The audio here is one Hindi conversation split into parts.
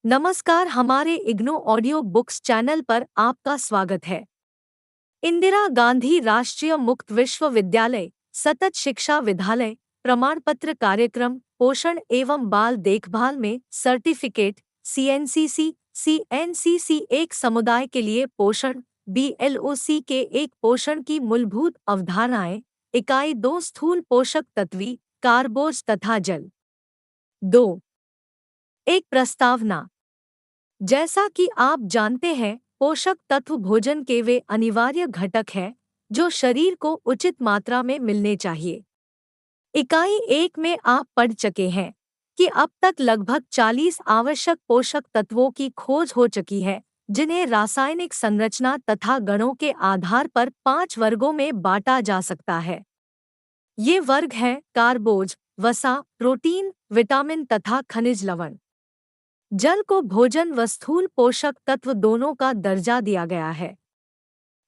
नमस्कार, हमारे इग्नू ऑडियो बुक्स चैनल पर आपका स्वागत है। इंदिरा गांधी राष्ट्रीय मुक्त विश्वविद्यालय सतत शिक्षा विद्यालय प्रमाण पत्र कार्यक्रम पोषण एवं बाल देखभाल में सर्टिफिकेट सीएनसीसी एक समुदाय के लिए पोषण बीएलओसी के एक पोषण की मूलभूत अवधारणाएं। इकाई 2 स्थूल पोषक तत्वी कार्बोज तथा जल। 2 एक प्रस्तावना। जैसा कि आप जानते हैं, पोषक तत्व भोजन के वे अनिवार्य घटक हैं जो शरीर को उचित मात्रा में मिलने चाहिए। इकाई 1 में आप पढ़ चुके हैं कि अब तक लगभग 40 आवश्यक पोषक तत्वों की खोज हो चुकी है, जिन्हें रासायनिक संरचना तथा गुणों के आधार पर 5 वर्गों में बांटा जा सकता है। ये वर्ग हैं कार्बोज, वसा, प्रोटीन, विटामिन तथा खनिज लवण। जल को भोजन व स्थूल पोषक तत्व दोनों का दर्जा दिया गया है।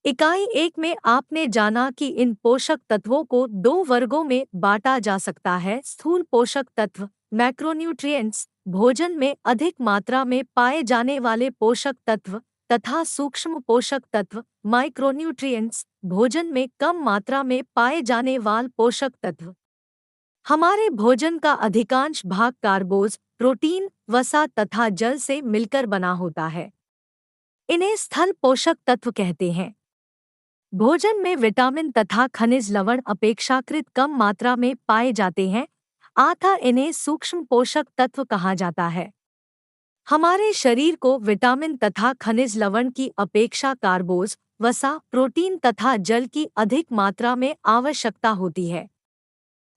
इकाई 1 में आपने जाना कि इन पोषक तत्वों को 2 वर्गों में बांटा जा सकता है। स्थूल पोषक तत्व मैक्रोन्यूट्रिएंट्स, भोजन में अधिक मात्रा में पाए जाने वाले पोषक तत्व, तथा सूक्ष्म पोषक तत्व माइक्रोन्यूट्रिएंट्स, भोजन में कम मात्रा में पाए जाने वाले पोषक तत्व। हमारे भोजन का अधिकांश भाग कार्बोज, प्रोटीन, वसा तथा जल से मिलकर बना होता है। इन्हें स्थल पोषक तत्व कहते हैं। भोजन में विटामिन तथा खनिज लवण अपेक्षाकृत कम मात्रा में पाए जाते हैं, अतः इन्हें सूक्ष्म पोषक तत्व कहा जाता है। हमारे शरीर को विटामिन तथा खनिज लवण की अपेक्षा कार्बोज, वसा, प्रोटीन तथा जल की अधिक मात्रा में आवश्यकता होती है।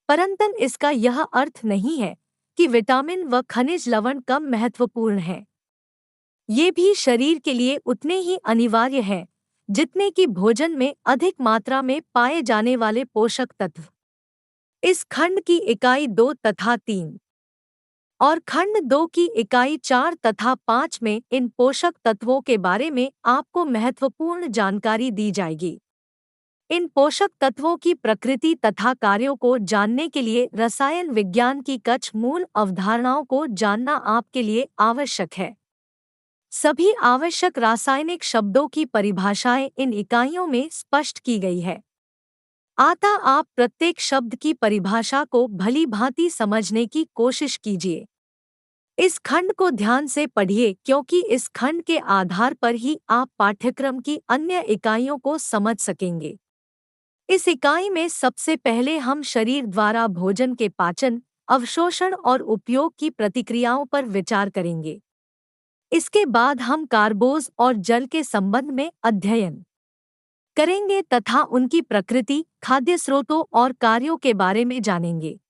परंतु इसका यह अर्थ नहीं है कि विटामिन व खनिज लवण कम महत्वपूर्ण हैं। ये भी शरीर के लिए उतने ही अनिवार्य हैं जितने कि भोजन में अधिक मात्रा में पाए जाने वाले पोषक तत्व। इस खंड की इकाई 2 तथा 3 और खंड 2 की इकाई 4 तथा 5 में इन पोषक तत्वों के बारे में आपको महत्वपूर्ण जानकारी दी जाएगी। इन पोषक तत्वों की प्रकृति तथा कार्यों को जानने के लिए रसायन विज्ञान की कुछ मूल अवधारणाओं को जानना आपके लिए आवश्यक है। सभी आवश्यक रासायनिक शब्दों की परिभाषाएं इन इकाइयों में स्पष्ट की गई है। अतः आप प्रत्येक शब्द की परिभाषा को भली भांति समझने की कोशिश कीजिए। इस खंड को ध्यान से पढ़िए, क्योंकि इस खंड के आधार पर ही आप पाठ्यक्रम की अन्य इकाइयों को समझ सकेंगे। इस इकाई में सबसे पहले हम शरीर द्वारा भोजन के पाचन, अवशोषण और उपयोग की प्रतिक्रियाओं पर विचार करेंगे। इसके बाद हम कार्बोज और जल के संबंध में अध्ययन करेंगे तथा उनकी प्रकृति, खाद्य स्रोतों और कार्यों के बारे में जानेंगे।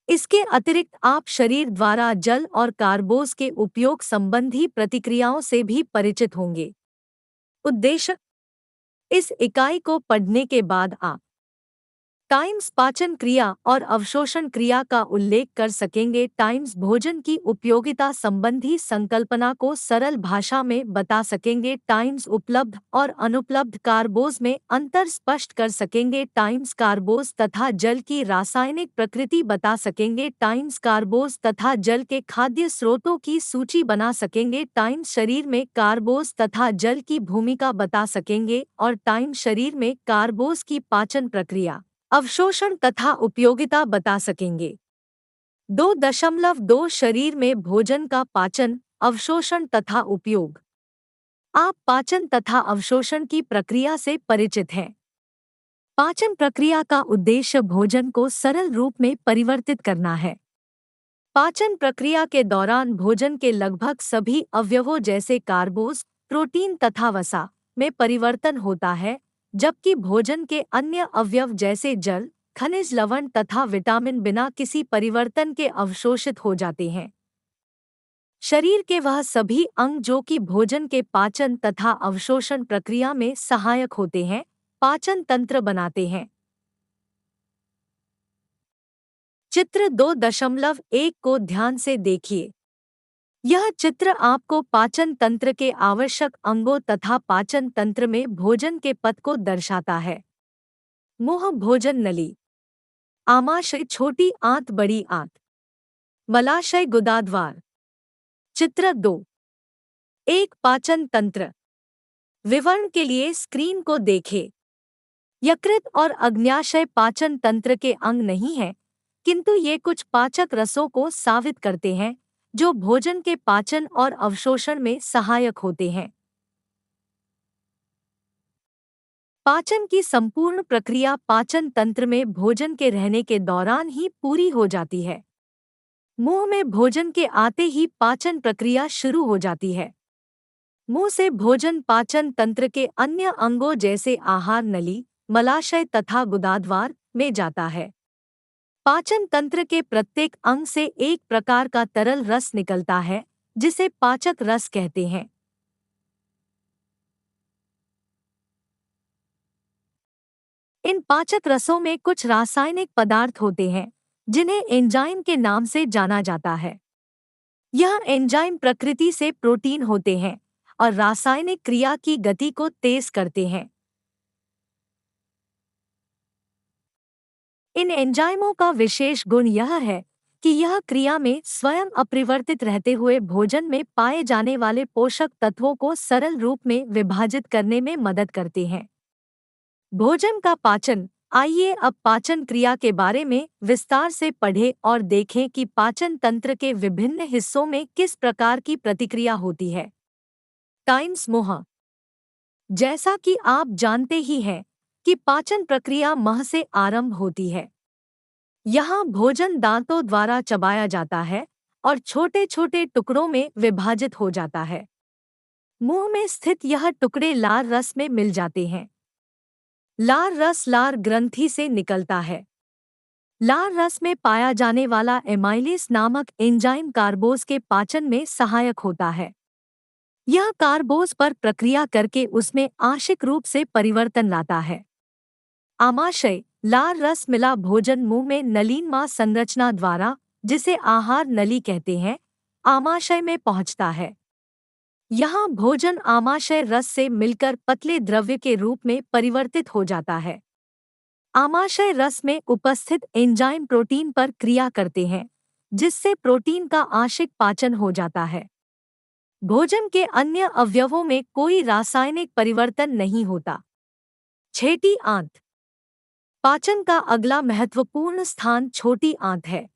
इसके अतिरिक्त आप शरीर द्वारा जल और कार्बोज के उपयोग संबंधी प्रतिक्रियाओं से भी परिचित होंगे। उद्देश्य: इस इकाई को पढ़ने के बाद आप टाइम्स पाचन क्रिया और अवशोषण क्रिया का उल्लेख कर सकेंगे। टाइम्स भोजन की उपयोगिता संबंधी संकल्पना को सरल भाषा में बता सकेंगे। टाइम्स उपलब्ध और अनुपलब्ध कार्बोज में अंतर स्पष्ट कर सकेंगे। टाइम्स कार्बोज तथा जल की रासायनिक प्रकृति बता सकेंगे। टाइम्स कार्बोज तथा जल के खाद्य स्रोतों की सूची बना सकेंगे। टाइम्स शरीर में कार्बोज तथा जल की भूमिका बता सकेंगे और टाइम्स शरीर में कार्बोज की पाचन प्रक्रिया, अवशोषण तथा उपयोगिता बता सकेंगे। 2.2 शरीर में भोजन का पाचन, अवशोषण तथा उपयोग। आप पाचन तथा अवशोषण की प्रक्रिया से परिचित हैं। पाचन प्रक्रिया का उद्देश्य भोजन को सरल रूप में परिवर्तित करना है। पाचन प्रक्रिया के दौरान भोजन के लगभग सभी अवयवों जैसे कार्बोज, प्रोटीन तथा वसा में परिवर्तन होता है, जबकि भोजन के अन्य अवयव जैसे जल, खनिज लवण तथा विटामिन बिना किसी परिवर्तन के अवशोषित हो जाते हैं। शरीर के वह सभी अंग जो कि भोजन के पाचन तथा अवशोषण प्रक्रिया में सहायक होते हैं, पाचन तंत्र बनाते हैं। चित्र 2.1 को ध्यान से देखिए। यह चित्र आपको पाचन तंत्र के आवश्यक अंगों तथा पाचन तंत्र में भोजन के पथ को दर्शाता है। मुंह भोजन नली, आमाशय छोटी आंत बड़ी आंत, मलाशय गुदाद्वार। चित्र 2 एक पाचन तंत्र विवरण के लिए स्क्रीन को देखें। यकृत और अग्न्याशय पाचन तंत्र के अंग नहीं हैं, किंतु ये कुछ पाचक रसों को सावित करते हैं जो भोजन के पाचन और अवशोषण में सहायक होते हैं। पाचन की संपूर्ण प्रक्रिया पाचन तंत्र में भोजन के रहने के दौरान ही पूरी हो जाती है। मुंह में भोजन के आते ही पाचन प्रक्रिया शुरू हो जाती है। मुंह से भोजन पाचन तंत्र के अन्य अंगों जैसे आहार नली, मलाशय तथा गुदाद्वार में जाता है। पाचन तंत्र के प्रत्येक अंग से एक प्रकार का तरल रस निकलता है जिसे पाचक रस कहते हैं। इन पाचक रसों में कुछ रासायनिक पदार्थ होते हैं जिन्हें एंजाइम के नाम से जाना जाता है। यह एंजाइम प्रकृति से प्रोटीन होते हैं और रासायनिक क्रिया की गति को तेज करते हैं। इन एंजाइमों का विशेष गुण यह है कि यह क्रिया में स्वयं अपरिवर्तित रहते हुए भोजन में पाए जाने वाले पोषक तत्वों को सरल रूप में विभाजित करने में मदद करते हैं। भोजन का पाचन। आइए अब पाचन क्रिया के बारे में विस्तार से पढ़ें और देखें कि पाचन तंत्र के विभिन्न हिस्सों में किस प्रकार की प्रतिक्रिया होती है। टाइम्स मोह। जैसा कि आप जानते ही हैं कि पाचन प्रक्रिया मह से आरंभ होती है। यहाँ भोजन दांतों द्वारा चबाया जाता है और छोटे छोटे टुकड़ों में विभाजित हो जाता है। मुंह में स्थित यह टुकड़े लार रस में मिल जाते हैं। लार रस लार ग्रंथि से निकलता है। लार रस में पाया जाने वाला एमाइलेज नामक एंजाइम कार्बोज के पाचन में सहायक होता है। यह कार्बोज पर प्रक्रिया करके उसमें आंशिक रूप से परिवर्तन लाता है। आमाशय। लार रस मिला भोजन मुंह में नलीनमा संरचना द्वारा, जिसे आहार नली कहते हैं, आमाशय में पहुंचता है। यहाँ भोजन आमाशय रस से मिलकर पतले द्रव्य के रूप में परिवर्तित हो जाता है। आमाशय रस में उपस्थित एंजाइम प्रोटीन पर क्रिया करते हैं, जिससे प्रोटीन का आंशिक पाचन हो जाता है। भोजन के अन्य अवयवों में कोई रासायनिक परिवर्तन नहीं होता। छेटी आंत। पाचन का अगला महत्वपूर्ण स्थान छोटी आंत है।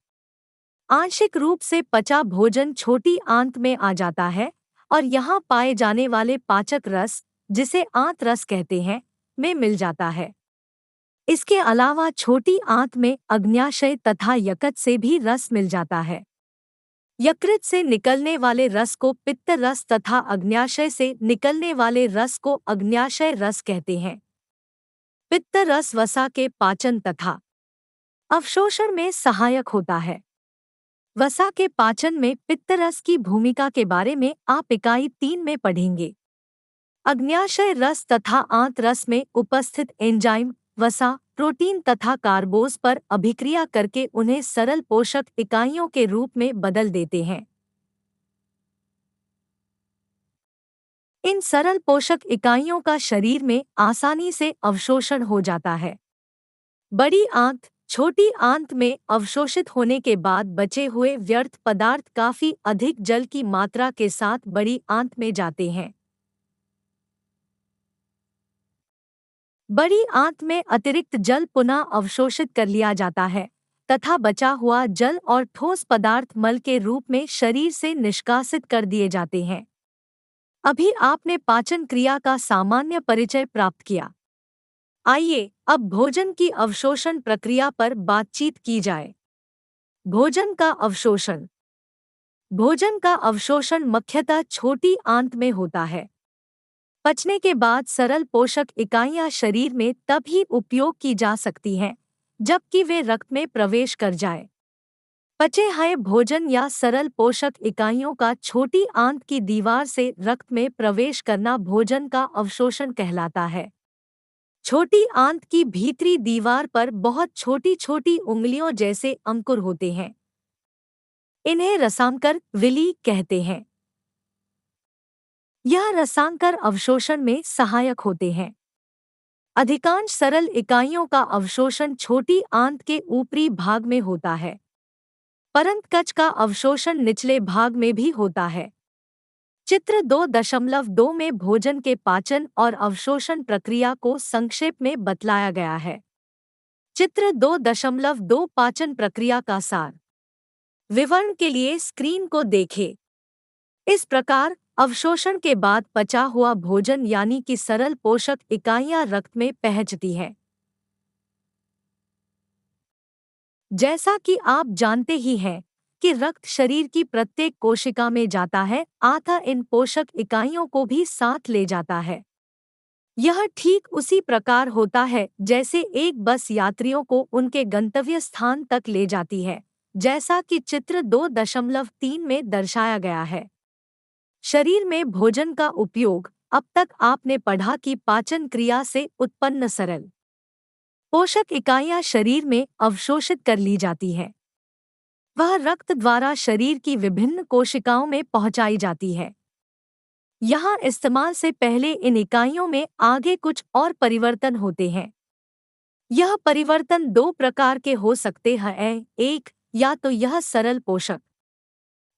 आंशिक रूप से पचा भोजन छोटी आंत में आ जाता है और यहाँ पाए जाने वाले पाचक रस, जिसे आंत रस कहते हैं, में मिल जाता है। इसके अलावा छोटी आंत में अग्न्याशय तथा यकृत से भी रस मिल जाता है। यकृत से निकलने वाले रस को पित्त रस तथा अग्न्याशय से निकलने वाले रस को अग्न्याशय रस कहते हैं। पित्त रस वसा के पाचन तथा अवशोषण में सहायक होता है। वसा के पाचन में पित्त रस की भूमिका के बारे में आप इकाई 3 में पढ़ेंगे। अग्न्याशय रस तथा आंत रस में उपस्थित एंजाइम वसा, प्रोटीन तथा कार्बोज पर अभिक्रिया करके उन्हें सरल पोषक इकाइयों के रूप में बदल देते हैं। इन सरल पोषक इकाइयों का शरीर में आसानी से अवशोषण हो जाता है। बड़ी आंत। छोटी आंत में अवशोषित होने के बाद बचे हुए व्यर्थ पदार्थ काफी अधिक जल की मात्रा के साथ बड़ी आंत में जाते हैं। बड़ी आंत में अतिरिक्त जल पुनः अवशोषित कर लिया जाता है तथा बचा हुआ जल और ठोस पदार्थ मल के रूप में शरीर से निष्कासित कर दिए जाते हैं। अभी आपने पाचन क्रिया का सामान्य परिचय प्राप्त किया। आइए अब भोजन की अवशोषण प्रक्रिया पर बातचीत की जाए। भोजन का अवशोषण। भोजन का अवशोषण मुख्यतः छोटी आंत में होता है। पचने के बाद सरल पोषक इकाइयां शरीर में तब ही उपयोग की जा सकती हैं जबकि वे रक्त में प्रवेश कर जाए। पचे हुए भोजन या सरल पोषक इकाइयों का छोटी आंत की दीवार से रक्त में प्रवेश करना भोजन का अवशोषण कहलाता है। छोटी आंत की भीतरी दीवार पर बहुत छोटी छोटी उंगलियों जैसे अंकुर होते हैं। इन्हें रसांकर विली कहते हैं। यह रसांकर अवशोषण में सहायक होते हैं। अधिकांश सरल इकाइयों का अवशोषण छोटी आंत के ऊपरी भाग में होता है, परंतु कच का अवशोषण निचले भाग में भी होता है। चित्र 2.2 में भोजन के पाचन और अवशोषण प्रक्रिया को संक्षेप में बतलाया गया है। चित्र 2.2 पाचन प्रक्रिया का सार। विवरण के लिए स्क्रीन को देखें। इस प्रकार अवशोषण के बाद पचा हुआ भोजन यानी कि सरल पोषक इकाइयां रक्त में पहुंचती हैं। जैसा कि आप जानते ही हैं कि रक्त शरीर की प्रत्येक कोशिका में जाता है, अतः इन पोषक इकाइयों को भी साथ ले जाता है। यह ठीक उसी प्रकार होता है जैसे एक बस यात्रियों को उनके गंतव्य स्थान तक ले जाती है, जैसा कि चित्र 2.3 में दर्शाया गया है। शरीर में भोजन का उपयोग। अब तक आपने पढ़ा कि पाचन क्रिया से उत्पन्न सरल पोषक इकाइयां शरीर में अवशोषित कर ली जाती हैं। वह रक्त द्वारा शरीर की विभिन्न कोशिकाओं में पहुंचाई जाती है। यहाँ इस्तेमाल से पहले इन इकाइयों में आगे कुछ और परिवर्तन होते हैं। यह परिवर्तन दो प्रकार के हो सकते हैं। एक, या तो यह सरल पोषक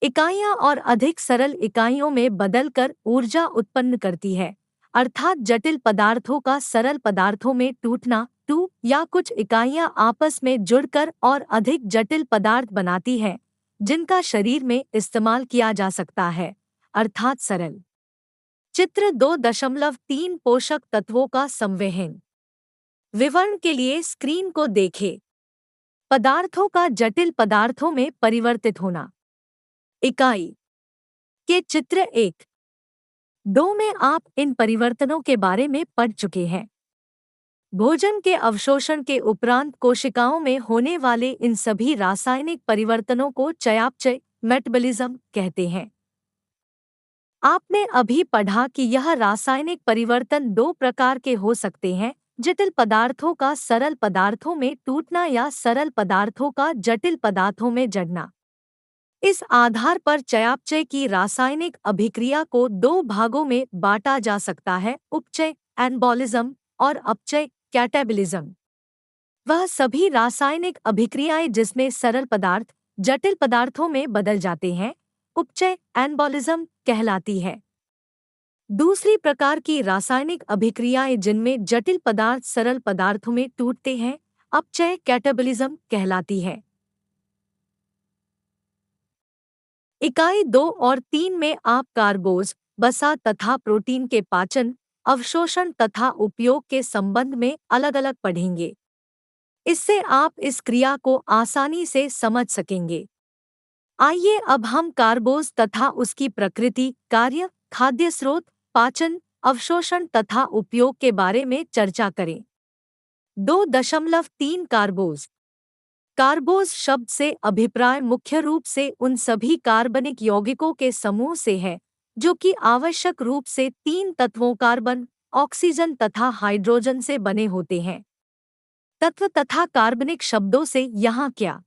इकाइयां और अधिक सरल इकाइयों में बदलकर ऊर्जा उत्पन्न करती है, अर्थात जटिल पदार्थों का सरल पदार्थों में टूटना। टू, या कुछ इकाइयां आपस में जुड़कर और अधिक जटिल पदार्थ बनाती हैं, जिनका शरीर में इस्तेमाल किया जा सकता है, अर्थात सरल। चित्र 2.3 पोषक तत्वों का संवहन। विवरण के लिए स्क्रीन को देखें। पदार्थों का जटिल पदार्थों में परिवर्तित होना। इकाई के चित्र 1-2 में आप इन परिवर्तनों के बारे में पढ़ चुके हैं। भोजन के अवशोषण के उपरांत कोशिकाओं में होने वाले इन सभी रासायनिक परिवर्तनों को चयापचय मेटाबॉलिज्म कहते हैं। आपने अभी पढ़ा कि यह रासायनिक परिवर्तन दो प्रकार के हो सकते हैं, जटिल पदार्थों का सरल पदार्थों में टूटना या सरल पदार्थों का जटिल पदार्थों में जड़ना। इस आधार पर चयापचय की रासायनिक अभिक्रिया को दो भागों में बांटा जा सकता है, उपचय एनाबॉलिज्म और अपचय कैटाबॉलिज्म। वह सभी रासायनिक अभिक्रियाएं जिसमें सरल पदार्थ जटिल पदार्थों में बदल जाते हैं, उपचय एनाबॉलिज्म कहलाती है। दूसरी प्रकार की रासायनिक अभिक्रियाएं जिनमें जटिल पदार्थ सरल पदार्थों में टूटते हैं, अपचय कैटाबॉलिज्म कहलाती है। इकाई 2 और 3 में आप कार्बोज, वसा तथा प्रोटीन के पाचन, अवशोषण तथा उपयोग के संबंध में अलग-अलग पढ़ेंगे। इससे आप इस क्रिया को आसानी से समझ सकेंगे। आइए अब हम कार्बोज तथा उसकी प्रकृति, कार्य, खाद्य स्रोत, पाचन, अवशोषण तथा उपयोग के बारे में चर्चा करें। 2.3 कार्बोज। कार्बोज शब्द से अभिप्राय मुख्य रूप से उन सभी कार्बनिक यौगिकों के समूह से है जो कि आवश्यक रूप से तीन तत्वों कार्बन, ऑक्सीजन तथा हाइड्रोजन से बने होते हैं। तत्व तथा कार्बनिक शब्दों से यहाँ क्या?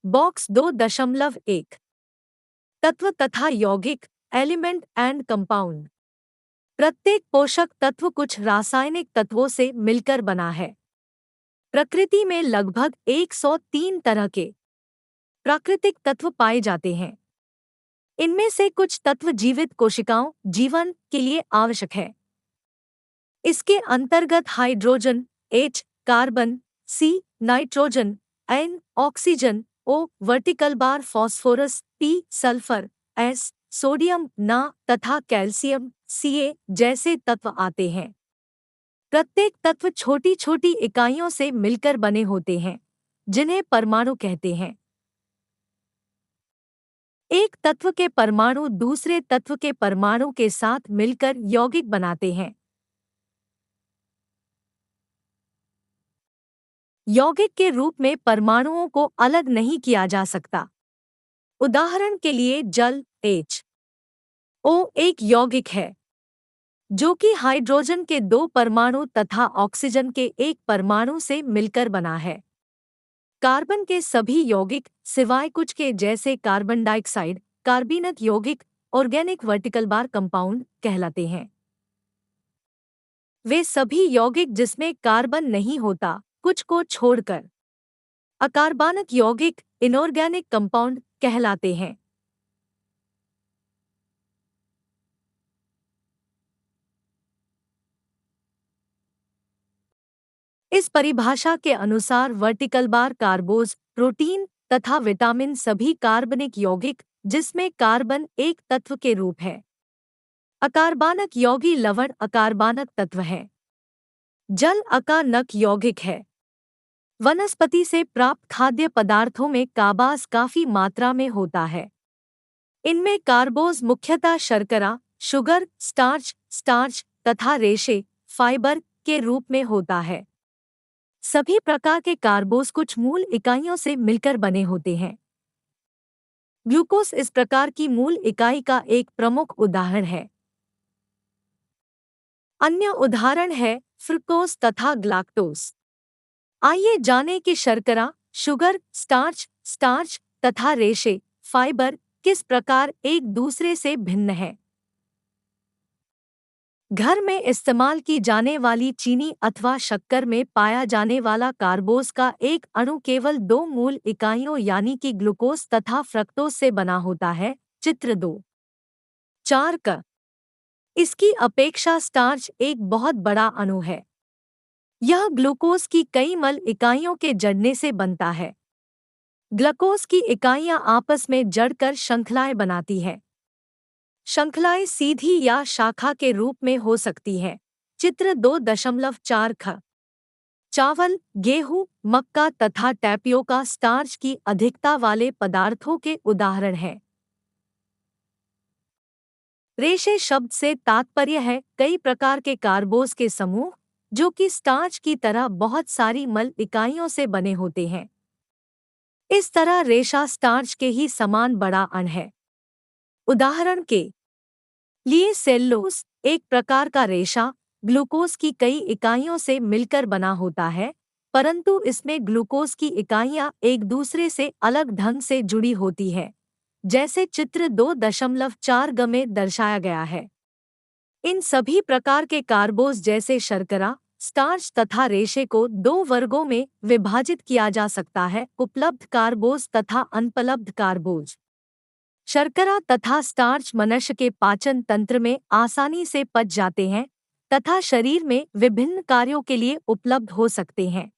बॉक्स 2.1 तत्व तथा यौगिक, एलिमेंट एंड कंपाउंड। प्रत्येक पोषक तत्व कुछ रासायनिक तत्वों से मिलकर बना है। प्रकृति में लगभग 103 तरह के प्राकृतिक तत्व पाए जाते हैं। इनमें से कुछ तत्व जीवित कोशिकाओं जीवन के लिए आवश्यक है। इसके अंतर्गत hydrogen H, carbon C, nitrogen N, oxygen O, vertical bar phosphorus P, sulphur S, sodium Na तथा कैल्शियम Ca जैसे तत्व आते हैं। प्रत्येक तत्व छोटी छोटी इकाइयों से मिलकर बने होते हैं, जिन्हें परमाणु कहते हैं। एक तत्व के परमाणु दूसरे तत्व के परमाणु के साथ मिलकर यौगिक बनाते हैं। यौगिक के रूप में परमाणुओं को अलग नहीं किया जा सकता। उदाहरण के लिए जल HO एक यौगिक है जो कि हाइड्रोजन के दो परमाणु तथा ऑक्सीजन के एक परमाणु से मिलकर बना है। कार्बन के सभी यौगिक सिवाय कुछ के जैसे कार्बन डाइऑक्साइड, कार्बनिक यौगिक, ऑर्गेनिक वर्टिकल बार कंपाउंड कहलाते हैं। वे सभी यौगिक जिसमें कार्बन नहीं होता, कुछ को छोड़कर अकार्बनिक यौगिक, इनऑर्गेनिक कंपाउंड कहलाते हैं। इस परिभाषा के अनुसार वर्टिकल बार कार्बोज प्रोटीन तथा विटामिन सभी कार्बनिक यौगिक जिसमें कार्बन एक तत्व के रूप है। अकार्बनिक यौगी लवण अकार्बनिक तत्व है। जल अकार्बनिक यौगिक है। वनस्पति से प्राप्त खाद्य पदार्थों में काबास काफी मात्रा में होता है। इनमें कार्बोज मुख्यतः शर्करा, शुगर, स्टार्च तथा रेशे, फाइबर के रूप में होता है। सभी प्रकार के कार्बोज कुछ मूल इकाइयों से मिलकर बने होते हैं। ग्लूकोज इस प्रकार की मूल इकाई का एक प्रमुख उदाहरण है। अन्य उदाहरण है फ्रुक्टोज तथा ग्लाक्टोज। आइए जानें कि शर्करा, शुगर, स्टार्च तथा रेशे, फाइबर किस प्रकार एक दूसरे से भिन्न है। घर में इस्तेमाल की जाने वाली चीनी अथवा शक्कर में पाया जाने वाला कार्बोज का एक अणु केवल दो मूल इकाइयों यानी कि ग्लूकोज तथा फ्रक्टोज से बना होता है। चित्र 2.4 का इसकी अपेक्षा स्टार्च एक बहुत बड़ा अणु है। यह ग्लूकोज की कई मल इकाइयों के जड़ने से बनता है। ग्लूकोज की इकाइयां आपस में जड़कर श्रृंखलाएं बनाती है। श्रृंखलाएं सीधी या शाखा के रूप में हो सकती है। चित्र 2.4 ख चावल, गेहूं, मक्का तथा टैपियोका स्टार्च की अधिकता वाले पदार्थों के उदाहरण हैं। रेशे शब्द से तात्पर्य है कई प्रकार के कार्बोज के समूह जो कि स्टार्च की तरह बहुत सारी मल इकाइयों से बने होते हैं। इस तरह रेशा स्टार्च के ही समान बड़ा अण है। उदाहरण के लिए सेल्यूलोज एक प्रकार का रेशा ग्लूकोज की कई इकाइयों से मिलकर बना होता है, परंतु इसमें ग्लूकोज की इकाइयां एक दूसरे से अलग ढंग से जुड़ी होती है, जैसे चित्र 2.4 ग में दर्शाया गया है। इन सभी प्रकार के कार्बोज जैसे शर्करा, स्टार्च तथा रेशे को दो वर्गों में विभाजित किया जा सकता है: उपलब्ध कार्बोज तथा अनुपलब्ध कार्बोज। शर्करा तथा स्टार्च मनुष्य के पाचन तंत्र में आसानी से पच जाते हैं तथा शरीर में विभिन्न कार्यों के लिए उपलब्ध हो सकते हैं।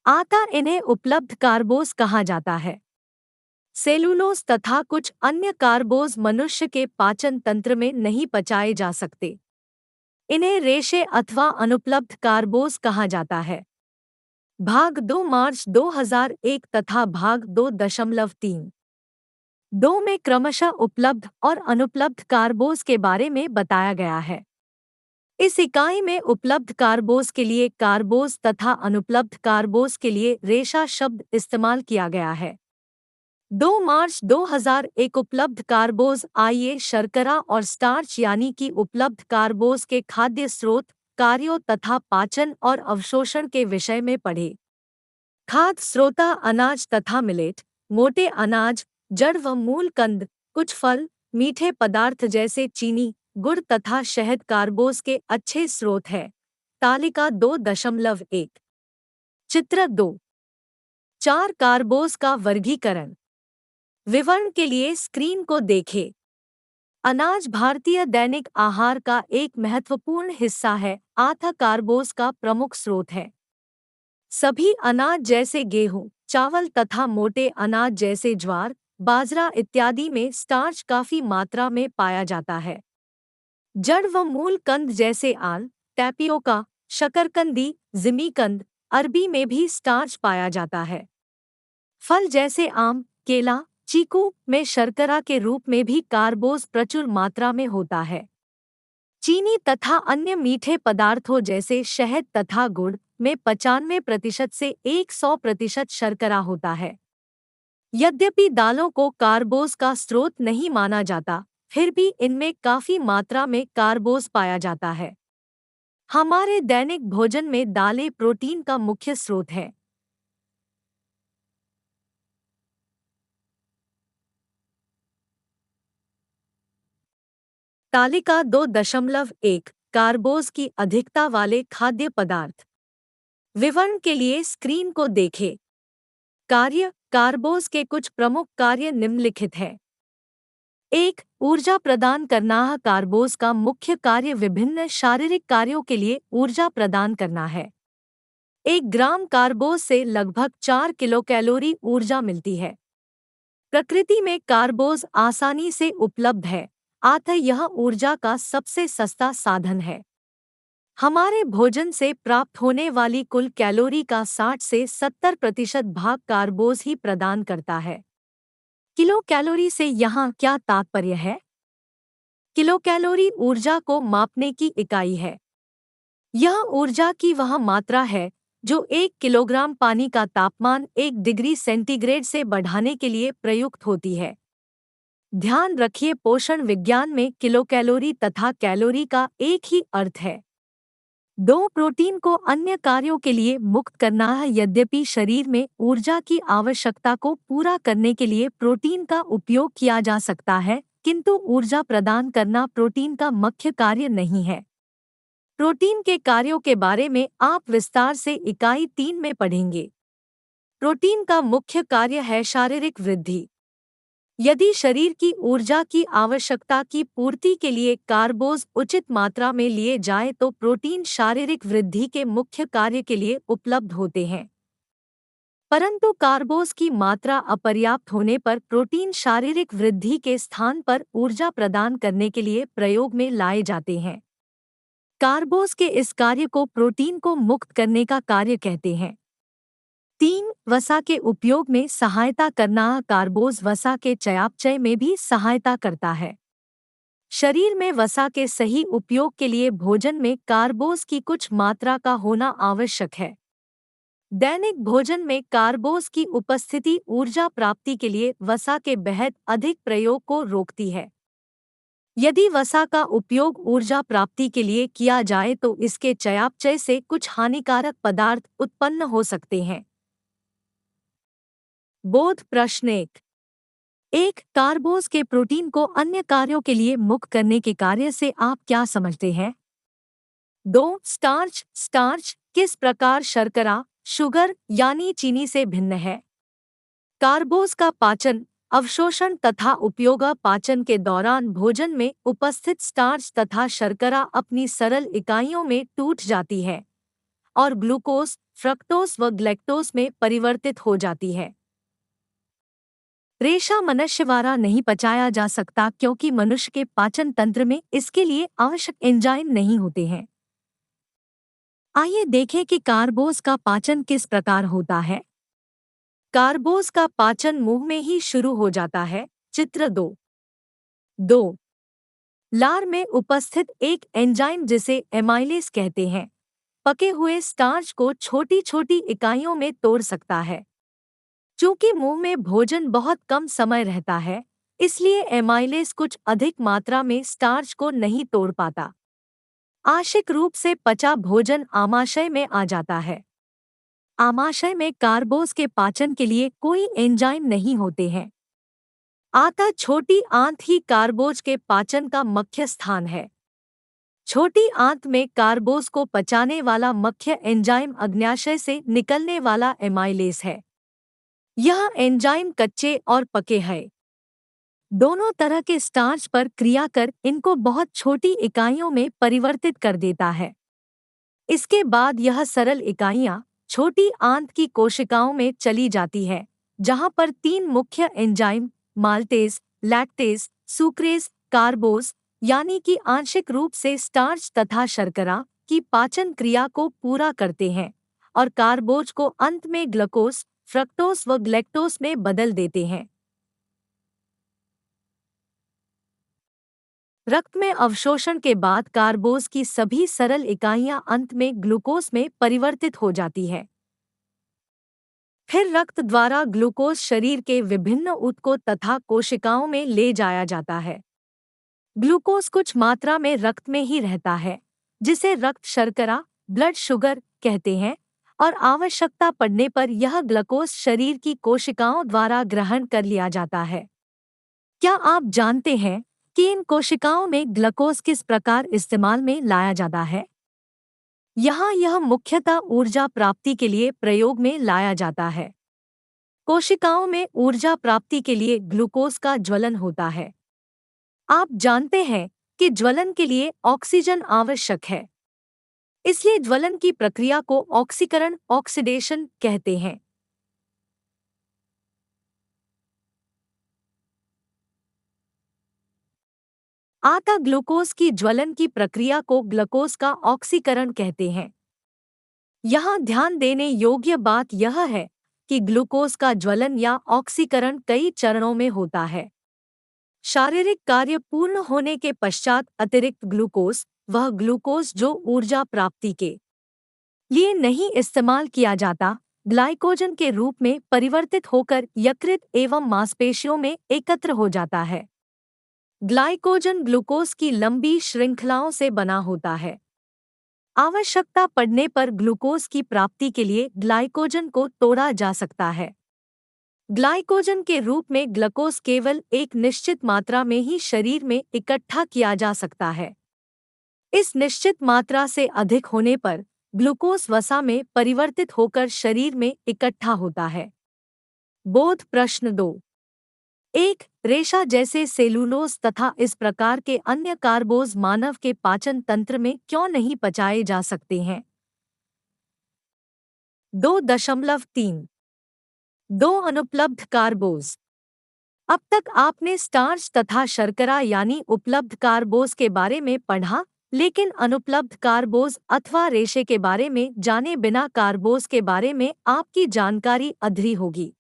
अतः इन्हें उपलब्ध कार्बोज कहा जाता है। सेलुलोज तथा कुछ अन्य कार्बोज मनुष्य के पाचन तंत्र में नहीं पचाए जा सकते। इन्हें रेशे अथवा अनुपलब्ध कार्बोज कहा जाता है। भाग 2 मार्च 2001 तथा भाग 2.3 में क्रमशः उपलब्ध और अनुपलब्ध कार्बोज के बारे में बताया गया है। इस इकाई में उपलब्ध कार्बोज के लिए कार्बोज तथा अनुपलब्ध कार्बोज के लिए रेशा शब्द इस्तेमाल किया गया है। 2 मार्च 2001 उपलब्ध कार्बोज। आइए शर्करा और स्टार्च यानी कि उपलब्ध कार्बोज के खाद्य स्रोत, कार्यों तथा पाचन और अवशोषण के विषय में पढ़ें। खाद्य स्रोत अनाज तथा मिलेट, मोटे अनाज, जड़ व मूल कंद, कुछ फल, मीठे पदार्थ जैसे चीनी, गुड़ तथा शहद कार्बोज के अच्छे स्रोत है। तालिका 2.1 चित्र 2.4 कार्बोज का वर्गीकरण। विवरण के लिए स्क्रीन को देखें। अनाज भारतीय दैनिक आहार का एक महत्वपूर्ण हिस्सा है, अतः कार्बोज का प्रमुख स्रोत है। सभी अनाज जैसे गेहूं, चावल तथा मोटे अनाज जैसे ज्वार, बाजरा इत्यादि में स्टार्च काफी मात्रा में पाया जाता है। जड़ व मूल कंद जैसे आल, टैपियोका, शकरकंदी, जिमीकंद, अरबी में भी स्टार्च पाया जाता है। फल जैसे आम, केला, चीकू में शर्करा के रूप में भी कार्बोज प्रचुर मात्रा में होता है। चीनी तथा अन्य मीठे पदार्थों जैसे शहद तथा गुड़ में 95% से 100% शर्करा होता है। यद्यपि दालों को कार्बोज का स्रोत नहीं माना जाता, फिर भी इनमें काफी मात्रा में कार्बोज पाया जाता है। हमारे दैनिक भोजन में दालें प्रोटीन का मुख्य स्रोत है। तालिका 2.1 कार्बोज की अधिकता वाले खाद्य पदार्थ। विवरण के लिए स्क्रीन को देखें। कार्य कार्बोज के कुछ प्रमुख कार्य निम्नलिखित हैं। 1. ऊर्जा प्रदान करना। कार्बोज का मुख्य कार्य विभिन्न शारीरिक कार्यों के लिए ऊर्जा प्रदान करना है। 1 ग्राम कार्बोज से लगभग 4 किलोकैलोरी ऊर्जा मिलती है। प्रकृति में कार्बोज आसानी से उपलब्ध है, अतः यह ऊर्जा का सबसे सस्ता साधन है। हमारे भोजन से प्राप्त होने वाली कुल कैलोरी का 60 से 70% भाग कार्बोज ही प्रदान करता है। किलो कैलोरी से यहाँ क्या तात्पर्य है? किलो कैलोरी ऊर्जा को मापने की इकाई है। यह ऊर्जा की वह मात्रा है जो 1 किलोग्राम पानी का तापमान 1 डिग्री सेंटीग्रेड से बढ़ाने के लिए प्रयुक्त होती है। ध्यान रखिए, पोषण विज्ञान में किलो कैलोरी तथा कैलोरी का एक ही अर्थ है। प्रोटीन को अन्य कार्यों के लिए मुक्त करना है। यद्यपि शरीर में ऊर्जा की आवश्यकता को पूरा करने के लिए प्रोटीन का उपयोग किया जा सकता है, किंतु ऊर्जा प्रदान करना प्रोटीन का मुख्य कार्य नहीं है। प्रोटीन के कार्यों के बारे में आप विस्तार से इकाई 3 में पढ़ेंगे। प्रोटीन का मुख्य कार्य है शारीरिक वृद्धि। यदि शरीर की ऊर्जा की आवश्यकता की पूर्ति के लिए कार्बोज उचित मात्रा में लिए जाएं तो प्रोटीन शारीरिक वृद्धि के मुख्य कार्य के लिए उपलब्ध होते हैं। परंतु कार्बोज की मात्रा अपर्याप्त होने पर प्रोटीन शारीरिक वृद्धि के स्थान पर ऊर्जा प्रदान करने के लिए प्रयोग में लाए जाते हैं। कार्बोज के इस कार्य को प्रोटीन को मुक्त करने का कार्य कहते हैं। 3. वसा के उपयोग में सहायता करना। कार्बोज वसा के चयापचय में भी सहायता करता है। शरीर में वसा के सही उपयोग के लिए भोजन में कार्बोज की कुछ मात्रा का होना आवश्यक है। दैनिक भोजन में कार्बोज की उपस्थिति ऊर्जा प्राप्ति के लिए वसा के बेहद अधिक प्रयोग को रोकती है। यदि वसा का उपयोग ऊर्जा प्राप्ति के लिए किया जाए तो इसके चयापचय से कुछ हानिकारक पदार्थ उत्पन्न हो सकते हैं। बोध प्रश्न 1. कार्बोज के प्रोटीन को अन्य कार्यों के लिए मुक्त करने के कार्य से आप क्या समझते हैं? 2. स्टार्च किस प्रकार शर्करा, शुगर यानी चीनी से भिन्न है? कार्बोज का पाचन, अवशोषण तथा उपयोग। पाचन के दौरान भोजन में उपस्थित स्टार्च तथा शर्करा अपनी सरल इकाइयों में टूट जाती है और ग्लूकोज, फ्रक्टोज व ग्लैक्टोज में परिवर्तित हो जाती है। रेशा मनुष्यवारा नहीं पचाया जा सकता क्योंकि मनुष्य के पाचन तंत्र में इसके लिए आवश्यक एंजाइम नहीं होते हैं। आइए देखें कि कार्बोज का पाचन किस प्रकार होता है। कार्बोज का पाचन मुंह में ही शुरू हो जाता है। चित्र 2. लार में उपस्थित एक एंजाइम जिसे एमाइलेज कहते हैं, पके हुए स्टार्च को छोटी छोटी इकाइयों में तोड़ सकता है। चूंकि मुंह में भोजन बहुत कम समय रहता है, इसलिए एमाइलेज कुछ अधिक मात्रा में स्टार्च को नहीं तोड़ पाता। आंशिक रूप से पचा भोजन आमाशय में आ जाता है। आमाशय में कार्बोज के पाचन के लिए कोई एंजाइम नहीं होते हैं। अतः छोटी आंत ही कार्बोज के पाचन का मुख्य स्थान है। छोटी आंत में कार्बोज को पचाने वाला मुख्य एंजाइम अग्न्याशय से निकलने वाला एमाइलेज है। यह एंजाइम कच्चे और पके हैं दोनों तरह के स्टार्च पर क्रिया कर इनको बहुत छोटी इकाइयों में परिवर्तित कर देता है। इसके बाद यह सरल इकाइयां छोटी आंत की कोशिकाओं में चली जाती है, जहां पर 3 मुख्य एंजाइम माल्टेज, लैक्टेज, सुक्रेज, कार्बोज यानी कि आंशिक रूप से स्टार्च तथा शर्करा की पाचन क्रिया को पूरा करते हैं और कार्बोज को अंत में ग्लूकोज, फ्रक्टोज व ग्लैक्टोज में बदल देते हैं। रक्त में अवशोषण के बाद कार्बोज की सभी सरल इकाइयां अंत में ग्लूकोज में परिवर्तित हो जाती है। फिर रक्त द्वारा ग्लूकोज शरीर के विभिन्न ऊतकों तथा कोशिकाओं में ले जाया जाता है। ग्लूकोज कुछ मात्रा में रक्त में ही रहता है, जिसे रक्त शर्करा, ब्लड शुगर कहते हैं, और आवश्यकता पड़ने पर यह ग्लूकोज शरीर की कोशिकाओं द्वारा ग्रहण कर लिया जाता है। क्या आप जानते हैं कि इन कोशिकाओं में ग्लूकोज किस प्रकार इस्तेमाल में लाया जाता है? यहाँ यह मुख्यतः ऊर्जा प्राप्ति के लिए प्रयोग में लाया जाता है। कोशिकाओं में ऊर्जा प्राप्ति के लिए ग्लूकोज का ज्वलन होता है। आप जानते हैं कि ज्वलन के लिए ऑक्सीजन आवश्यक है। इसलिए ज्वलन की प्रक्रिया को ऑक्सीकरण ऑक्सीडेशन कहते हैं। आटा ग्लूकोज की ज्वलन की प्रक्रिया को ग्लूकोज का ऑक्सीकरण कहते हैं। यहाँ ध्यान देने योग्य बात यह है कि ग्लूकोज का ज्वलन या ऑक्सीकरण कई चरणों में होता है। शारीरिक कार्य पूर्ण होने के पश्चात अतिरिक्त ग्लूकोज, वह ग्लूकोज जो ऊर्जा प्राप्ति के लिए नहीं इस्तेमाल किया जाता, ग्लाइकोजन के रूप में परिवर्तित होकर यकृत एवं मांसपेशियों में एकत्र हो जाता है। ग्लाइकोजन ग्लूकोज की लंबी श्रृंखलाओं से बना होता है। आवश्यकता पड़ने पर ग्लूकोज की प्राप्ति के लिए ग्लाइकोजन को तोड़ा जा सकता है। ग्लाइकोजन के रूप में ग्लूकोज केवल एक निश्चित मात्रा में ही शरीर में इकट्ठा किया जा सकता है। इस निश्चित मात्रा से अधिक होने पर ग्लूकोज वसा में परिवर्तित होकर शरीर में इकट्ठा होता है। बोध प्रश्न 2। 1. रेशा जैसे सेलुलोज तथा इस प्रकार के अन्य कार्बोज मानव के पाचन तंत्र में क्यों नहीं पचाए जा सकते हैं? 2.3 2 अनुपलब्ध कार्बोज। अब तक आपने स्टार्च तथा शर्करा यानी उपलब्ध कार्बोज के बारे में पढ़ा, लेकिन अनुपलब्ध कार्बोज अथवा रेशे के बारे में जाने बिना कार्बोज के बारे में आपकी जानकारी अधूरी होगी।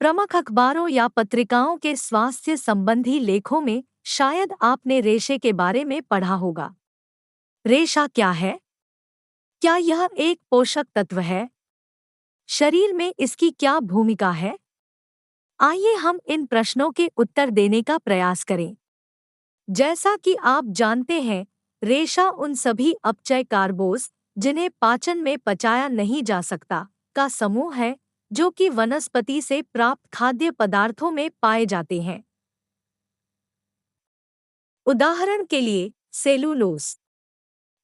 प्रमुख अखबारों या पत्रिकाओं के स्वास्थ्य संबंधी लेखों में शायद आपने रेशे के बारे में पढ़ा होगा। रेशा क्या है? क्या यह एक पोषक तत्व है? शरीर में इसकी क्या भूमिका है? आइए हम इन प्रश्नों के उत्तर देने का प्रयास करें। जैसा कि आप जानते हैं, रेशा उन सभी अपचय कार्बोज जिन्हें पाचन में पचाया नहीं जा सकता का समूह है, जो कि वनस्पति से प्राप्त खाद्य पदार्थों में पाए जाते हैं। उदाहरण के लिए सेलुलोज।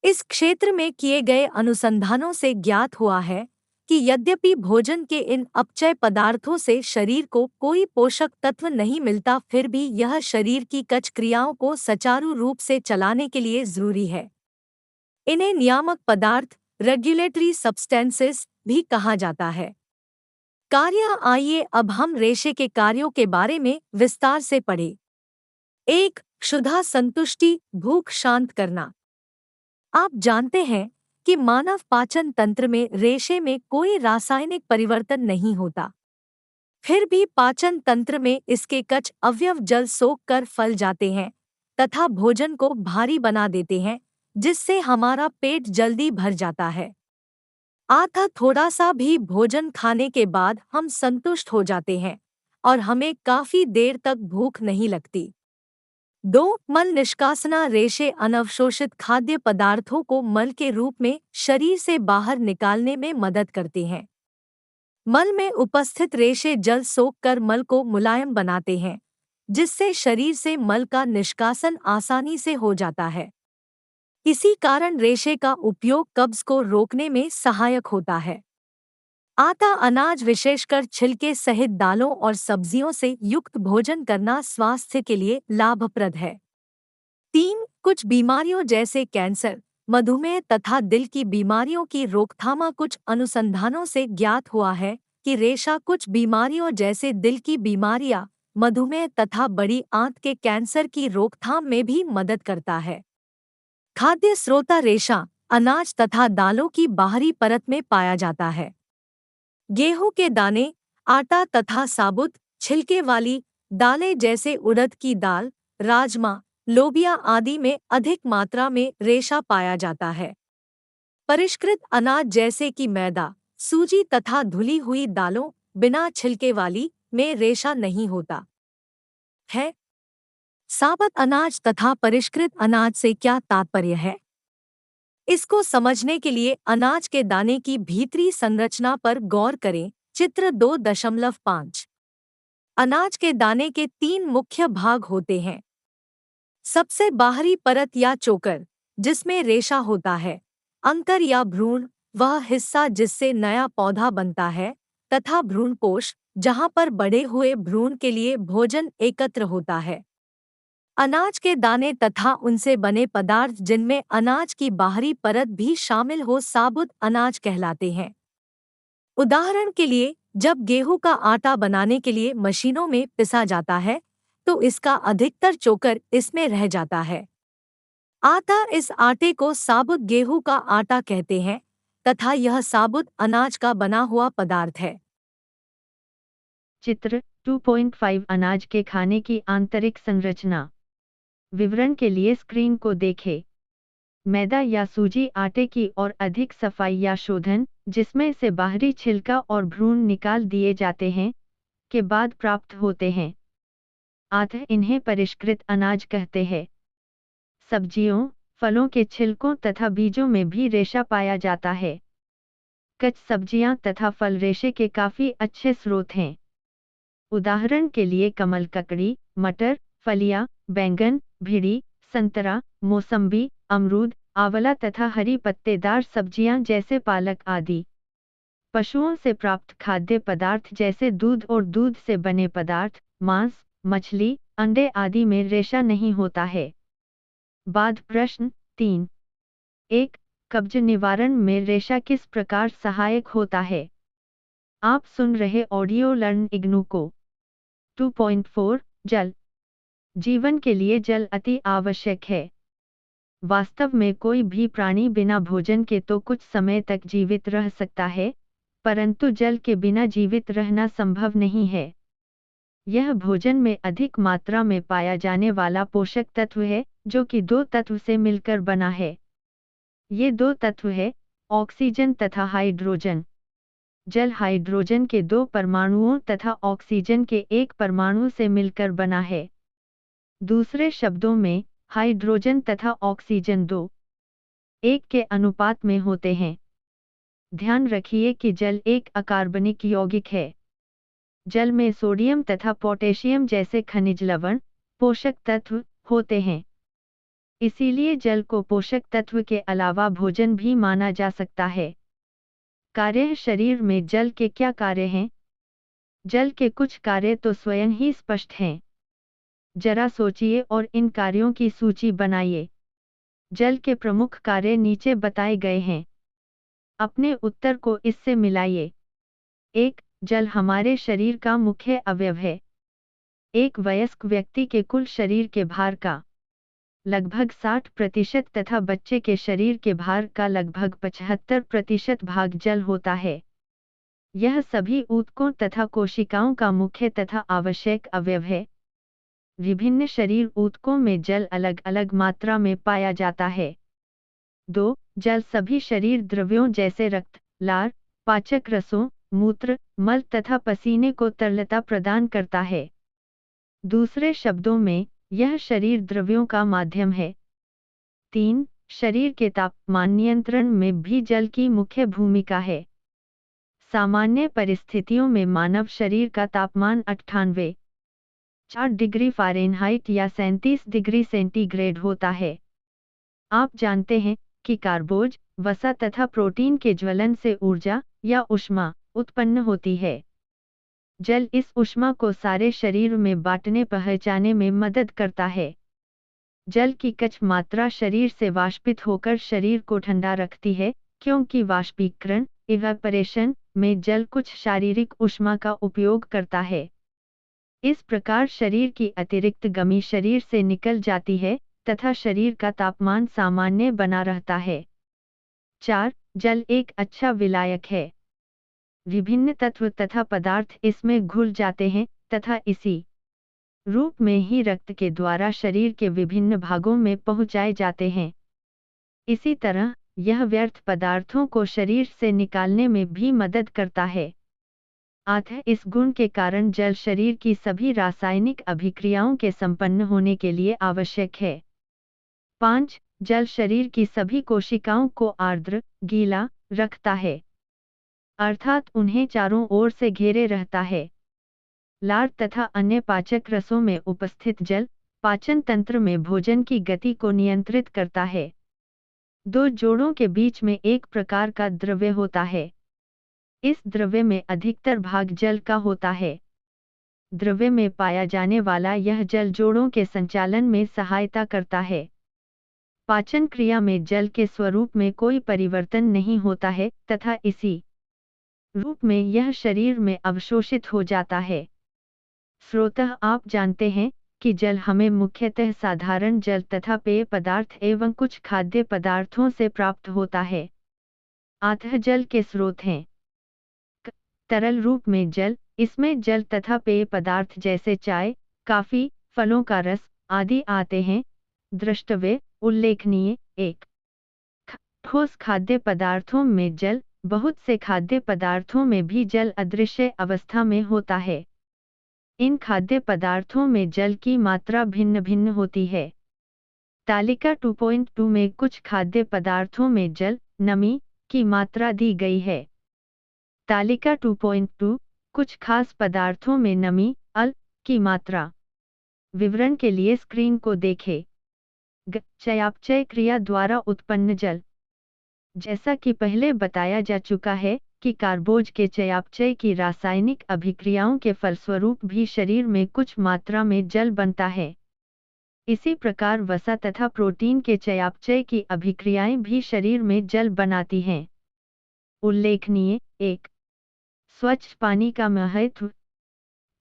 इस क्षेत्र में किए गए अनुसंधानों से ज्ञात हुआ है कि यद्यपि भोजन के इन अपचय पदार्थों से शरीर को कोई पोषक तत्व नहीं मिलता, फिर भी यह शरीर की कुछ क्रियाओं को सुचारू रूप से चलाने के लिए जरूरी है। इन्हें नियामक पदार्थ रेगुलेटरी सब्सटेंसेस भी कहा जाता है। कार्य। आइए अब हम रेशे के कार्यों के बारे में विस्तार से पढ़ें। 1. क्षुधा संतुष्टि, भूख शांत करना। आप जानते हैं कि मानव पाचन तंत्र में रेशे में कोई रासायनिक परिवर्तन नहीं होता, फिर भी पाचन तंत्र में इसके कुछ अवयव जल सोख कर फल जाते हैं तथा भोजन को भारी बना देते हैं, जिससे हमारा पेट जल्दी भर जाता है। आधा थोड़ा सा भी भोजन खाने के बाद हम संतुष्ट हो जाते हैं और हमें काफी देर तक भूख नहीं लगती। 2. मल निष्कासना। रेशे अनवशोषित खाद्य पदार्थों को मल के रूप में शरीर से बाहर निकालने में मदद करते हैं। मल में उपस्थित रेशे जल सोख कर मल को मुलायम बनाते हैं, जिससे शरीर से मल का निष्कासन आसानी से हो जाता है। इसी कारण रेशे का उपयोग कब्ज को रोकने में सहायक होता है। आटा अनाज विशेषकर छिलके सहित दालों और सब्जियों से युक्त भोजन करना स्वास्थ्य के लिए लाभप्रद है। 3. कुछ बीमारियों जैसे कैंसर, मधुमेह तथा दिल की बीमारियों की रोकथाम। कुछ अनुसंधानों से ज्ञात हुआ है कि रेशा कुछ बीमारियों जैसे दिल की बीमारियां, मधुमेह तथा बड़ी आंत के कैंसर की रोकथाम में भी मदद करता है। खाद्य स्रोत। रेशा अनाज तथा दालों की बाहरी परत में पाया जाता है। गेहूं के दाने, आटा तथा साबुत छिलके वाली दालें जैसे उड़द की दाल, राजमा, लोबिया आदि में अधिक मात्रा में रेशा पाया जाता है। परिष्कृत अनाज जैसे कि मैदा, सूजी तथा धुली हुई दालों बिना छिलके वाली में रेशा नहीं होता है। साबुत अनाज तथा परिष्कृत अनाज से क्या तात्पर्य है? इसको समझने के लिए अनाज के दाने की भीतरी संरचना पर गौर करें। चित्र 2.5। अनाज के दाने के 3 मुख्य भाग होते हैं। सबसे बाहरी परत या चोकर, जिसमें रेशा होता है। अंकर या भ्रूण, वह हिस्सा जिससे नया पौधा बनता है, तथा भ्रूणपोष, जहां पर बड़े हुए भ्रूण के लिए भोजन एकत्र होता है। अनाज के दाने तथा उनसे बने पदार्थ जिनमें अनाज की बाहरी परत भी शामिल हो साबुत अनाज कहलाते हैं। उदाहरण के लिए, जब गेहूं का आटा बनाने के लिए मशीनों में पिसा जाता है, तो इसका अधिकतर चोकर इसमें रह जाता है। अतः इस आटे को साबुत गेहूं का आटा कहते हैं तथा यह साबुत अनाज का बना हुआ पदार्थ है। चित्र 2.5 अनाज के खाने की आंतरिक संरचना। विवरण के लिए स्क्रीन को देखें। मैदा या सूजी आटे की और अधिक सफाई या शोधन, जिसमें से बाहरी छिलका और भ्रूण निकाल दिए जाते हैं, के बाद प्राप्त होते हैं। अतः इन्हें परिष्कृत अनाज कहते हैं। सब्जियों, फलों के छिलकों तथा बीजों में भी रेशा पाया जाता है। कच्ची सब्जियां तथा फल रेशे के काफी अच्छे स्रोत हैं। उदाहरण के लिए कमल ककड़ी, मटर, फलियां, बैंगन, भिंडी, संतरा, मौसम्बी, अमरूद, आंवला तथा हरी पत्तेदार सब्जियां जैसे पालक आदि। पशुओं से प्राप्त खाद्य पदार्थ जैसे दूध और दूध से बने पदार्थ, मांस, मछली, अंडे आदि में रेशा नहीं होता है। बाद प्रश्न 3। 1. कब्ज निवारण में रेशा किस प्रकार सहायक होता है? आप सुन रहे ऑडियो लर्न इग्नू को। 2.4 जल। जीवन के लिए जल अति आवश्यक है। वास्तव में कोई भी प्राणी बिना भोजन के तो कुछ समय तक जीवित रह सकता है, परंतु जल के बिना जीवित रहना संभव नहीं है। यह भोजन में अधिक मात्रा में पाया जाने वाला पोषक तत्व है, जो कि दो तत्व से मिलकर बना है। ये दो तत्व है, ऑक्सीजन तथा हाइड्रोजन। जल हाइड्रोजन के दो परमाणुओं तथा ऑक्सीजन के एक परमाणु से मिलकर बना है। दूसरे शब्दों में, हाइड्रोजन तथा ऑक्सीजन 2:1 के अनुपात में होते हैं। ध्यान रखिए कि जल एक अकार्बनिक यौगिक है। जल में सोडियम तथा पोटेशियम जैसे खनिज लवण, पोषक तत्व होते हैं। इसीलिए जल को पोषक तत्व के अलावा भोजन भी माना जा सकता है। कार्य शरीर में जल के क्या कार्य हैं? जल के कुछ कार्य तो स्वयं ही स्पष्ट हैं। जरा सोचिए और इन कार्यों की सूची बनाइए। जल के प्रमुख कार्य नीचे बताए गए हैं। अपने उत्तर को इससे मिलाइए। 1. जल हमारे शरीर का मुख्य अवयव है। एक वयस्क व्यक्ति के कुल शरीर के भार का लगभग 60% तथा बच्चे के शरीर के भार का लगभग 75% भाग जल होता है। यह सभी ऊतकों तथा कोशिकाओं का मुख्य तथा आवश्यक अवयव है। विभिन्न शरीर ऊतकों में जल अलग अलग मात्रा में पाया जाता है। 2. जल सभी शरीर द्रव्यों जैसे रक्त, लार, पाचक रसों, मूत्र, मल तथा पसीने को तरलता प्रदान करता है। दूसरे शब्दों में, यह शरीर द्रव्यों का माध्यम है। 3. शरीर के तापमान नियंत्रण में भी जल की मुख्य भूमिका है। सामान्य परिस्थितियों में मानव शरीर का तापमान 98.4 डिग्री फ़ारेनहाइट या 37 डिग्री सेंटीग्रेड होता है। आप जानते हैं कि कार्बोज, वसा तथा प्रोटीन के ज्वलन से ऊर्जा या ऊष्मा उत्पन्न होती है। जल इस ऊष्मा को सारे शरीर में बांटने पहुंचाने में मदद करता है। जल की कुछ मात्रा शरीर से वाष्पित होकर शरीर को ठंडा रखती है, क्योंकि वाष्पीकरण इवेपरेशन में जल कुछ शारीरिक ऊष्मा का उपयोग करता है। इस प्रकार शरीर की अतिरिक्त गर्मी शरीर से निकल जाती है तथा शरीर का तापमान सामान्य बना रहता है। 4. जल एक अच्छा विलायक है। विभिन्न तत्व तथा पदार्थ इसमें घुल जाते हैं तथा इसी रूप में ही रक्त के द्वारा शरीर के विभिन्न भागों में पहुंचाए जाते हैं। इसी तरह यह व्यर्थ पदार्थों को शरीर से निकालने में भी मदद करता है। अतः इस गुण के कारण जल शरीर की सभी रासायनिक अभिक्रियाओं के संपन्न होने के लिए आवश्यक है। 5. जल शरीर की सभी कोशिकाओं को आर्द्र, गीला रखता है, अर्थात उन्हें चारों ओर से घेरे रहता है। लार तथा अन्य पाचक रसों में उपस्थित जल पाचन तंत्र में भोजन की गति को नियंत्रित करता है। दो जोड़ों के बीच में एक प्रकार का द्रव्य होता है। इस द्रव्य में अधिकतर भाग जल का होता है। द्रव्य में पाया जाने वाला यह जल जोड़ों के संचालन में सहायता करता है। पाचन क्रिया में जल के स्वरूप में कोई परिवर्तन नहीं होता है तथा इसी रूप में यह शरीर में अवशोषित हो जाता है। श्रोतः आप जानते हैं कि जल हमें मुख्यतः साधारण जल तथा पेय पदार्थ एवं कुछ खाद्य पदार्थों से प्राप्त होता है। अतः जल के स्रोत हैं तरल रूप में जल, इसमें जल तथा पेय पदार्थ जैसे चाय, काफी, फलों का रस आदि आते हैं। द्रष्टव्य उल्लेखनीय एक ठोस खाद्य पदार्थों में जल, बहुत से खाद्य पदार्थों में भी जल अदृश्य अवस्था में होता है। इन खाद्य पदार्थों में जल की मात्रा भिन्न भिन्न होती है। तालिका 2.2 में कुछ खाद्य पदार्थों में जल, नमी की मात्रा दी गई है। तालिका 2.2 कुछ खास पदार्थों में नमी, अल की मात्रा। विवरण के लिए स्क्रीन को देखें। चयापचय क्रिया द्वारा उत्पन्न जल। जैसा कि पहले बताया जा चुका है कि कार्बोज के चयापचय की रासायनिक अभिक्रियाओं के फलस्वरूप भी शरीर में कुछ मात्रा में जल बनता है। इसी प्रकार वसा तथा प्रोटीन के चयापचय की अभिक्रियाएं भी शरीर में जल बनाती हैं। उल्लेखनीय एक स्वच्छ पानी का महत्व।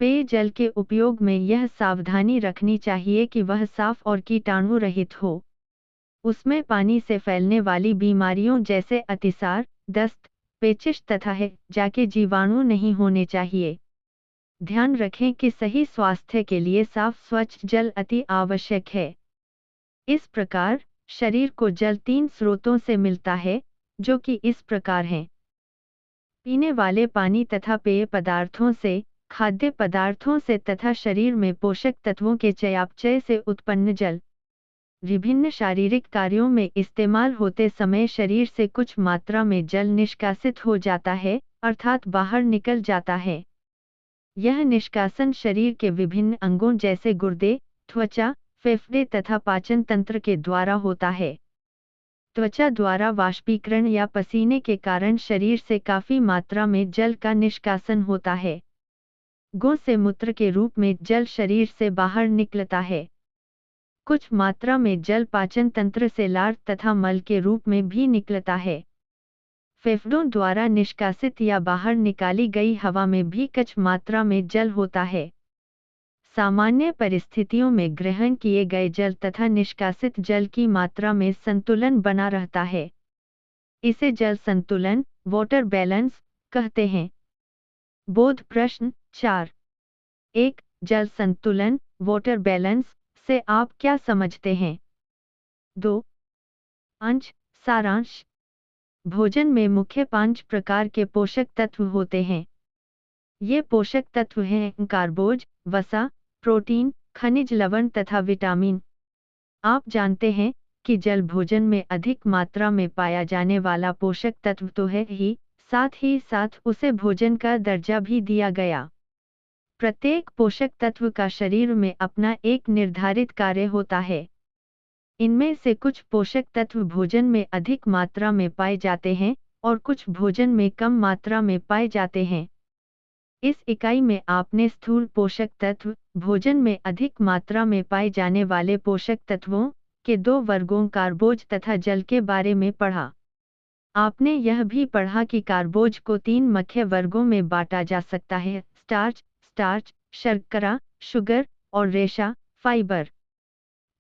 पेयजल के उपयोग में यह सावधानी रखनी चाहिए कि वह साफ और कीटाणु रहित हो। उसमें पानी से फैलने वाली बीमारियों जैसे अतिसार, दस्त, पेचिश तथा हैजा के जीवाणु नहीं होने चाहिए। ध्यान रखें कि सही स्वास्थ्य के लिए साफ स्वच्छ जल अति आवश्यक है। इस प्रकार शरीर को जल 3 स्रोतों से मिलता है, जो कि इस प्रकार हैं। पीने वाले पानी तथा पेय पदार्थों से, खाद्य पदार्थों से तथा शरीर में पोषक तत्वों के चयापचय से उत्पन्न जल। विभिन्न शारीरिक कार्यों में इस्तेमाल होते समय शरीर से कुछ मात्रा में जल निष्कासित हो जाता है, अर्थात बाहर निकल जाता है। यह निष्कासन शरीर के विभिन्न अंगों जैसे गुर्दे, त्वचा, फेफड़े तथा पाचन तंत्र के द्वारा होता है। त्वचा द्वारा वाष्पीकरण या पसीने के कारण शरीर से काफी मात्रा में जल का निष्कासन होता है। गो से मूत्र के रूप में जल शरीर से बाहर निकलता है। कुछ मात्रा में जल पाचन तंत्र से लार तथा मल के रूप में भी निकलता है। फेफड़ों द्वारा निष्कासित या बाहर निकाली गई हवा में भी कुछ मात्रा में जल होता है। सामान्य परिस्थितियों में ग्रहण किए गए जल तथा निष्कासित जल की मात्रा में संतुलन बना रहता है। इसे जल संतुलन, वाटर बैलेंस कहते हैं। बोध प्रश्न 4। 1. जल संतुलन, वाटर बैलेंस से आप क्या समझते हैं? 2. अंश, सारांश। भोजन में मुख्य 5 प्रकार के पोषक तत्व होते हैं। ये पोषक तत्व हैं कार्बोज, वसा, प्रोटीन, खनिज लवण तथा विटामिन। आप जानते हैं कि जल भोजन में अधिक मात्रा में पाया जाने वाला पोषक तत्व तो है ही साथ उसे भोजन का दर्जा भी दिया गया। प्रत्येक पोषक तत्व का शरीर में अपना एक निर्धारित कार्य होता है। इनमें से कुछ पोषक तत्व भोजन में अधिक मात्रा में पाए जाते हैं और कुछ भोजन में कम मात्रा में पाए जाते हैं। इस इकाई में आपने स्थूल पोषक तत्व, भोजन में अधिक मात्रा में पाए जाने वाले पोषक तत्वों के 2 वर्गों कार्बोज तथा जल के बारे में पढ़ा। आपने यह भी पढ़ा कि कार्बोज को 3 मुख्य वर्गों में बांटा जा सकता है: स्टार्च, शर्करा, शुगर और रेशा, फाइबर।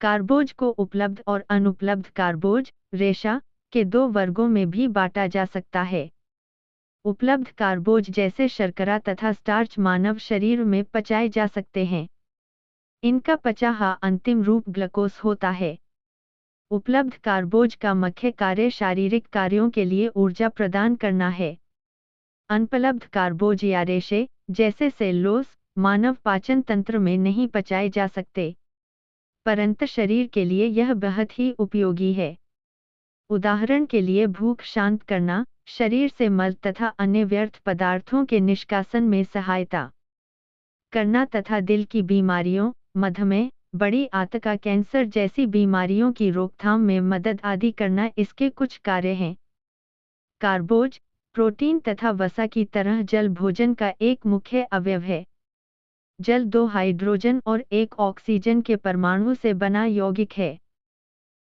कार्बोज को उपलब्ध और अनुपलब्ध कार्बोज, रेशा के 2 वर्गों में भी बांटा जा सकता है। उपलब्ध कार्बोज जैसे शर्करा तथा स्टार्च मानव शरीर में पचाए जा सकते हैं। इनका पचा हुआ अंतिम रूप ग्लूकोज होता है। उपलब्ध कार्बोज का मुख्य कार्य शारीरिक कार्यों के लिए ऊर्जा प्रदान करना है। अनुपलब्ध कार्बोज या रेशे जैसे सेलुलोज मानव पाचन तंत्र में नहीं पचाए जा सकते, परंतु शरीर के लिए यह बहुत ही उपयोगी है। उदाहरण के लिए भूख शांत करना, शरीर से मल तथा अन्य व्यर्थ पदार्थों के निष्कासन में सहायता करना तथा दिल की बीमारियों, मधुमेह, बड़ी आंत कैंसर जैसी बीमारियों की रोकथाम में मदद आदि करना इसके कुछ कार्य हैं। कार्बोज, प्रोटीन तथा वसा की तरह जल भोजन का एक मुख्य अवयव है। जल 2 हाइड्रोजन और 1 ऑक्सीजन के परमाणु से बना यौगिक है।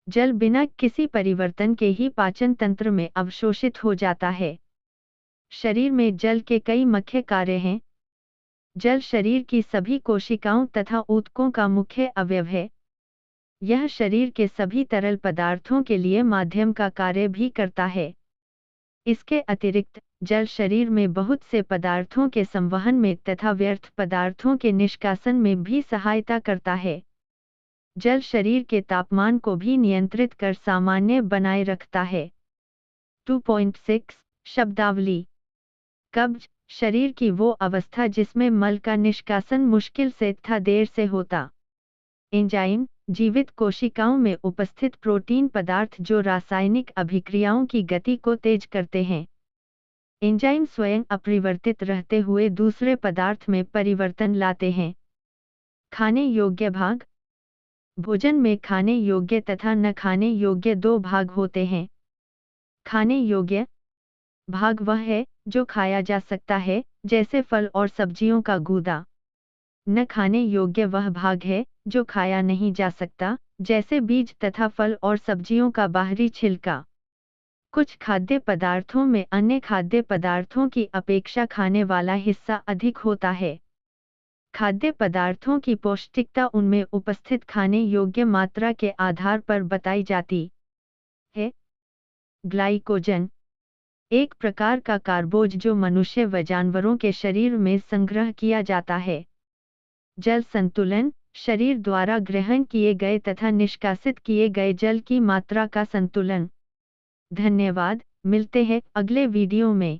जल बिना किसी परिवर्तन के ही पाचन तंत्र में अवशोषित हो जाता है। शरीर में जल के कई मुख्य कार्य हैं। जल शरीर की सभी कोशिकाओं तथा ऊतकों का मुख्य अवयव है। यह शरीर के सभी तरल पदार्थों के लिए माध्यम का कार्य भी करता है। इसके अतिरिक्त जल शरीर में बहुत से पदार्थों के संवहन में तथा व्यर्थ पदार्थों के निष्कासन में भी सहायता करता है। जल शरीर के तापमान को भी नियंत्रित कर सामान्य बनाए रखता है। 2.6 शब्दावली। कब्ज शरीर की वो अवस्था जिसमें मल का निष्कासन मुश्किल से तथा देर से होता। एंजाइम जीवित कोशिकाओं में उपस्थित प्रोटीन पदार्थ जो रासायनिक अभिक्रियाओं की गति को तेज करते हैं। एंजाइम स्वयं अपरिवर्तित रहते हुए दूसरे पदार्थ में परिवर्तन लाते हैं। खाने योग्य भाग। भोजन में खाने योग्य तथा न खाने योग्य 2 भाग होते हैं। खाने योग्य भाग वह है जो खाया जा सकता है, जैसे फल और सब्जियों का गूदा। न खाने योग्य वह भाग है जो खाया नहीं जा सकता, जैसे बीज तथा फल और सब्जियों का बाहरी छिलका। कुछ खाद्य पदार्थों में अन्य खाद्य पदार्थों की अपेक्षा खाने वाला हिस्सा अधिक होता है। खाद्य पदार्थों की पौष्टिकता उनमें उपस्थित खाने योग्य मात्रा के आधार पर बताई जाती है। ग्लाइकोजन एक प्रकार का कार्बोज जो मनुष्य व जानवरों के शरीर में संग्रह किया जाता है। जल संतुलन शरीर द्वारा ग्रहण किए गए तथा निष्कासित किए गए जल की मात्रा का संतुलन। धन्यवाद, मिलते हैं अगले वीडियो में।